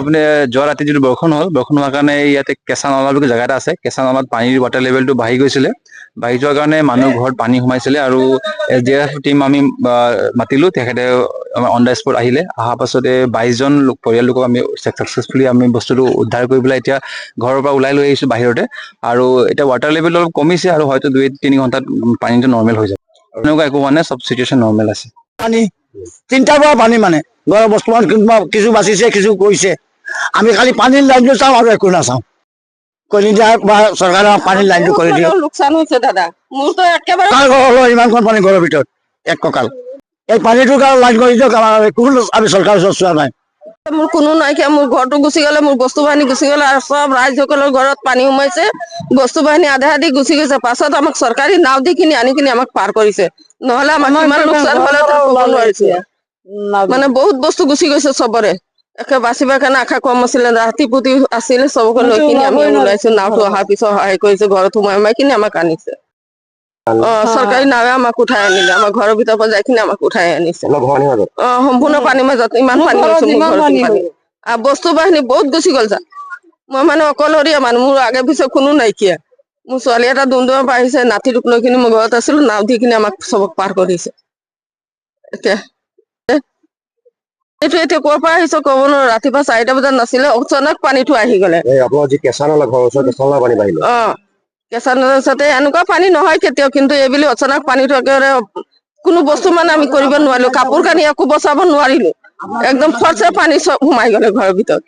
আপুনি যোৱা ৰাতি যিটো বৰষুণ হ'ল, বৰষুণ হোৱাৰ কাৰণে ইয়াতে কেঁচা নলা বুলি জেগা এটা আছে, কেঁচা নলাত পানীৰ ৱাটাৰ লেভেলটো বাঢ়ি গৈছিলে। বাঢ়ি যোৱাৰ কাৰণে মানুহ ঘৰত পানী সোমাইছিলে আৰু SDF টিম আমি মাতিলো, তেখেতে অন দ্য স্পট আহিলে। অহাৰ পাছতে 22জন পৰিয়াললোকক আমি ছাকচেছফুলি আমি বস্তুটো উদ্ধাৰ কৰি পেলাই এতিয়া ঘৰৰ পৰা ওলাই লৈ আহিছো বাহিৰতে। আৰু এতিয়া ৱাটাৰ লেভেল অলপ কমিছে আৰু হয়তো 2-3 ঘণ্টাত পানীটো নৰ্মেল হৈ যাব। এনেকুৱা একো হোৱা নাই, চব চিটুৱেশ্যন নৰ্মেল আছে। পানী 3টাৰ পৰা পানী মানে ঘৰৰ বৰ্তমান কিছু বাচিছে, কিছু গৈছে। আমি খালি পানীৰ লাইনটো চাওঁ আৰু একো নাচাওঁ। কৰি দিয়া বা চৰকাৰে পানীৰ লাইনটো কৰি দিয়ক। লোকচান হৈছে দাদা, মোৰতো একেবাৰে ইমানখন পানী ঘৰৰ ভিতৰত এক কঁকাল। এই পানীটোৰ কাৰণে লাইন কৰি দিয়ক। কোনো আমি চৰকাৰৰ ওচৰত চোৱা নাই। মোৰ কোনো নাইকিয়া, মোৰ ঘৰটো গুচি গ'লে, মোৰ বস্তু বাহিনী গুচি গ'লে, আৰু চব ৰাইজসকলৰ ঘৰত পানী সোমাইছে, বস্তু বাহিনী আধা আধি গুচি গৈছে। পাছত আমাক চৰকাৰী নাও দি কিনি আনি কিনি আমাক পাৰ কৰিছে, নহলে আমাক কিমান লোকচান হ'লে ক'ব নোৱাৰিছে। মানে বহুত বস্তু গুচি গৈছে চবৰে, একে বাচিবৰ কাৰণে আশা কম আছিলে, ৰাতি পুতি আছিলে, চবকে লৈ কিনি আমি ওলাইছো। নাওটো অহাৰ পিছত সহায় কৰিছে, ঘৰত সোমাই কিনি আমাক আনিছে। চৰকাৰী নাৱে আমাক উঠাই আনিলে, আমাৰ ঘৰৰ ভিতৰৰ পৰা যাই কিনি আমাক উঠাই আনিছে। সম্পূৰ্ণ পানীৰ মাজত, ইমান পানী হৈছে মোৰ ঘৰত পানী। বস্তু বাহিনী বহুত গুচি গ'ল যা। মই মানে অকলশৰীয়া মানুহ, মোৰ আগে পিছে কোনো নাইকিয়া। মোৰ ছোৱালী এটা ডুমডুমা পৰা আহিছে, নাতিটোক লৈ কিনি মই ঘৰত আছিলো, নাও দি কিনি আমাক চবক পাৰ কৰিছে। এতিয়া ক'ৰ পৰা আহিছে ক'ব নোৱাৰো। ৰাতিপুৱা 4টা বজাত নাছিলে, অচানক পানীটো আহি গ'লে। কেঁচা নলা ঘৰৰ ওচৰত কেঁচা নলা পানী বাঢ়িলে। কেঁচা নলাৰ সাথে এনেকুৱা পানী নহয় কেতিয়াও, কিন্তু এইবুলি অচানক পানীটো একেবাৰে কোনো বস্তু মানে আমি কৰিব নোৱাৰিলো, কাপোৰ কানি একো বচাব নোৱাৰিলো। একদম ফৰ্চে পানী চব সোমাই গ'লে ঘৰৰ ভিতৰত।